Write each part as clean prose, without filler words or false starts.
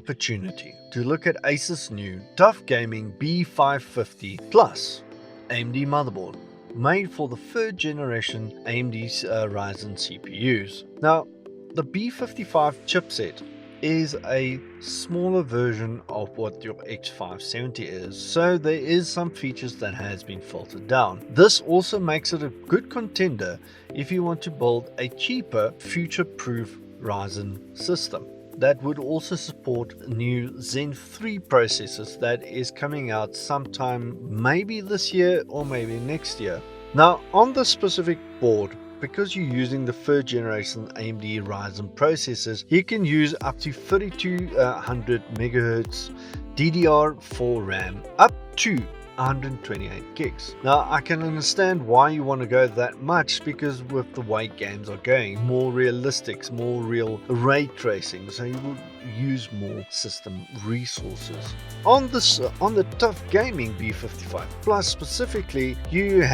opportunity to look at ASUS new TUF Gaming B550-Plus AMD motherboard, made for the third generation AMD's Ryzen CPUs. Now, the B55 chipset is a smaller version of what your X570 is, so there is some features that has been filtered down. This also makes it a good contender if you want to build a cheaper, future-proof Ryzen system that would also support new Zen 3 processors that is coming out sometime maybe this year or maybe next year. Now, on this specific board, because you're using the third generation AMD Ryzen processors, you can use up to 3200 MHz DDR4 RAM up to 128 gigs. Now, I can understand why you want to go that much, because with the way games are going, more realistics, more real ray tracing, so you will use more system resources. On the TUF Gaming B55 Plus specifically, you've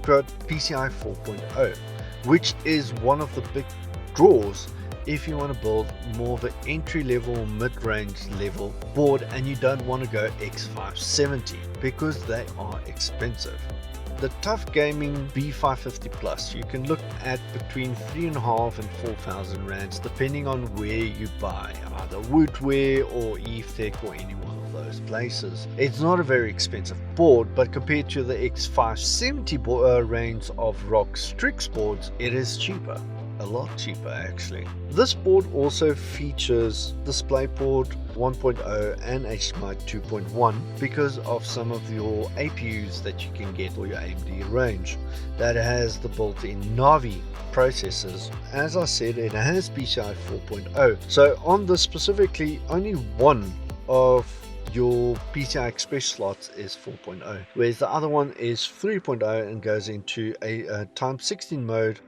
got PCIe 4.0, which is one of the big draws if you want to build more of an entry-level, mid-range level board and you don't want to go X570 because they are expensive. The TUF Gaming B550 Plus, you can look at between 3,500 and 4,000 rands depending on where you buy, either Woodware or EveTech or any one of those places. It's not a very expensive board, but compared to the X570 range of ROG Strix boards, it is cheaper. A lot cheaper actually. This board also features DisplayPort 1.0 and HDMI 2.1 because of some of your APUs that you can get for your AMD range. That has the built-in Navi processors. As I said, it has PCIe 4.0. So on this specifically, only one of your PCI Express slots is 4.0, whereas the other one is 3.0 and goes into a times 16 mode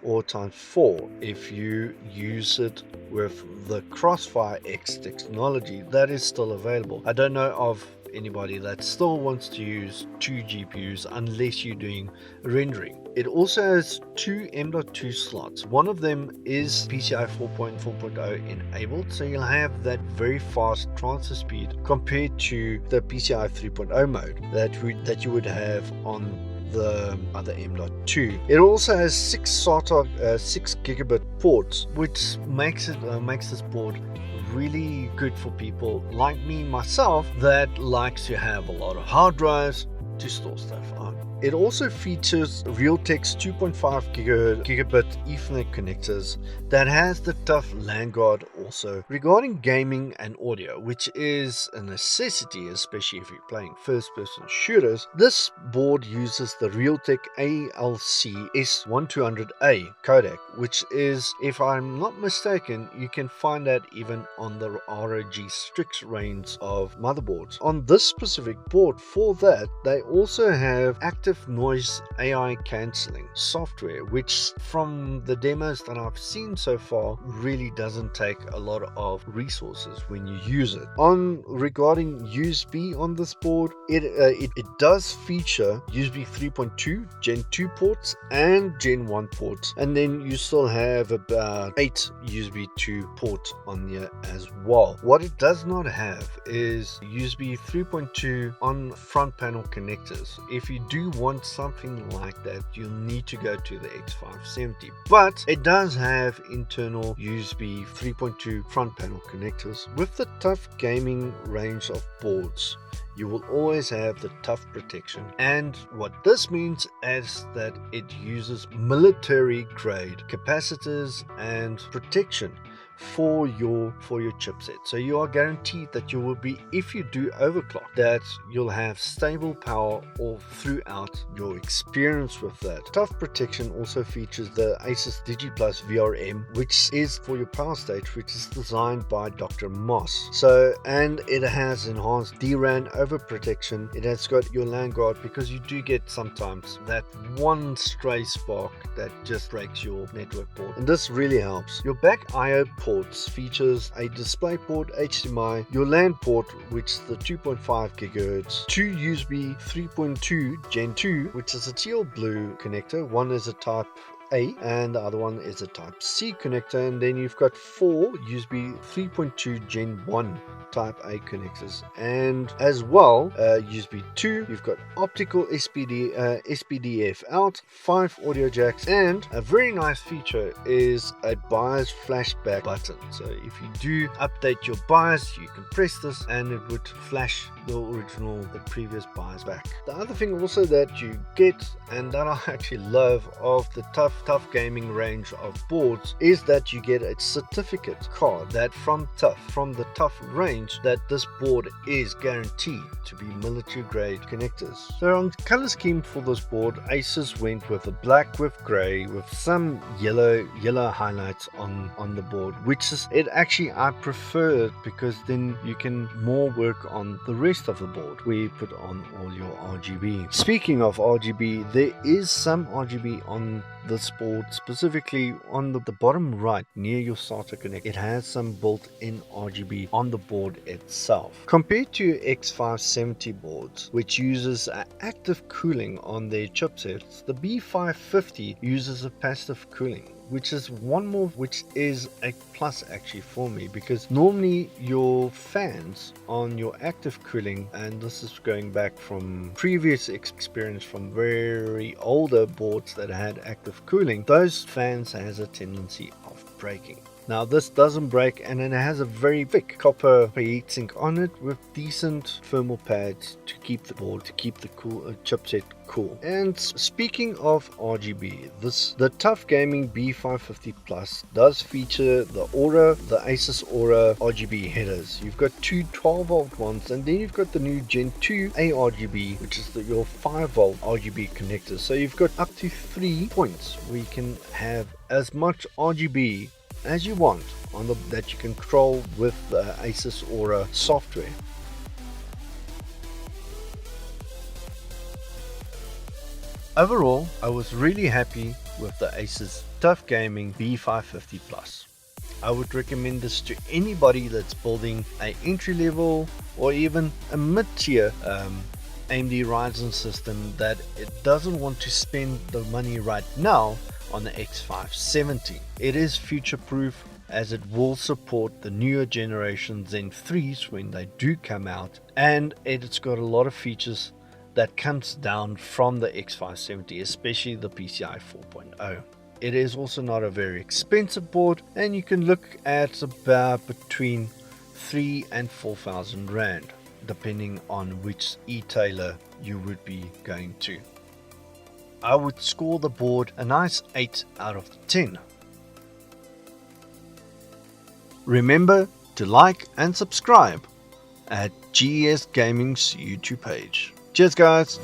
or times 4 if you use it with the Crossfire X technology. That is still available. I don't know of anybody that still wants to use two GPUs unless you're doing rendering. It also has two M.2 slots. One of them is PCIe 4.0 enabled, so you'll have that very fast transfer speed compared to the PCIe 3.0 mode that you would have on the other M.2. It also has 6 gigabit ports, which makes this board really good for people like me, myself, that likes to have a lot of hard drives to store stuff on. It also features Realtek's 2.5 gigabit Ethernet connectors that has the TUF LAN card also. Regarding gaming and audio, which is a necessity, especially if you're playing first-person shooters, this board uses the Realtek ALC S1200A codec, which is, if I'm not mistaken, you can find that even on the ROG Strix range of motherboards. On this specific board, for that, they also have active noise AI cancelling software, which from the demos that I've seen so far really doesn't take a lot of resources when you use it. Regarding USB on this board, it does feature USB 3.2 Gen 2 ports and Gen 1 ports, and then you still have about 8 USB 2 ports on here as well. What it does not have is USB 3.2 on front panel connectors. If you do want something like that, you'll need to go to the X570, but it does have internal USB 3.2 front panel connectors. With the TUF Gaming range of boards, you will always have the TUF protection, and what this means is that it uses military grade capacitors and protection for your chipset, so you are guaranteed that you will be, if you do overclock, that you'll have stable power all throughout your experience with that. TUF protection also features the ASUS DigiPlus VRM, which is for your power stage, which is designed by Dr. Moss. And it has enhanced DRAM overprotection. It has got your LAN guard, because you do get sometimes that one stray spark that just breaks your network port, and this really helps. Your back IO port features a DisplayPort HDMI, your LAN port, which is the 2.5 GHz, 2 USB 3.2 Gen 2, which is a teal blue connector, one is a type A, and the other one is a Type-C connector, and then you've got 4 USB 3.2 Gen 1 Type A connectors, and as well USB 2. You've got optical SPDF out, 5 audio jacks, and a very nice feature is a BIOS flashback button. So if you do update your BIOS, you can press this and it would flash the previous BIOS back. The other thing also that you get, and that I actually love of the TUF gaming range of boards, is that you get a certificate card that from the TUF range, that this board is guaranteed to be military grade connectors. So on color scheme for this board, ASUS went with a black with gray with some yellow highlights on the board, which is it. Actually, I prefer it because then you can more work on the rest of the board where you put on all your RGB. Speaking of RGB, there is some RGB on this board, specifically on the bottom right near your SATA connect. It has some built-in RGB on the board itself. Compared to your X570 boards, which uses active cooling on their chipsets, the B550 uses a passive cooling, which is a plus actually for me, because normally your fans on your active cooling, and this is going back from previous experience from very older boards that had active cooling, those fans has a tendency of breaking. Now this doesn't break, and it has a very thick copper heatsink on it with decent thermal pads to keep the chipset cool. And speaking of RGB, the TUF Gaming B550-Plus does feature the ASUS Aura RGB headers. You've got two 12-volt ones, and then you've got the new Gen 2 ARGB, which is your 5-volt RGB connectors. So you've got up to 3 points where you can have as much RGB as you want that you can control with the ASUS Aura software. Overall, I was really happy with the ASUS TUF Gaming B550-Plus. I would recommend this to anybody that's building an entry-level or even a mid-tier AMD Ryzen system that it doesn't want to spend the money right now on the X570. It is future-proof, as it will support the newer generation Zen 3s when they do come out, and it's got a lot of features that comes down from the X570, especially the PCIe 4.0. It is also not a very expensive board, and you can look at about between 3,000 and 4,000 Rand, depending on which e-tailer you would be going to. I would score the board a nice 8 out of 10. Remember to like and subscribe at GES Gaming's YouTube page. Cheers guys!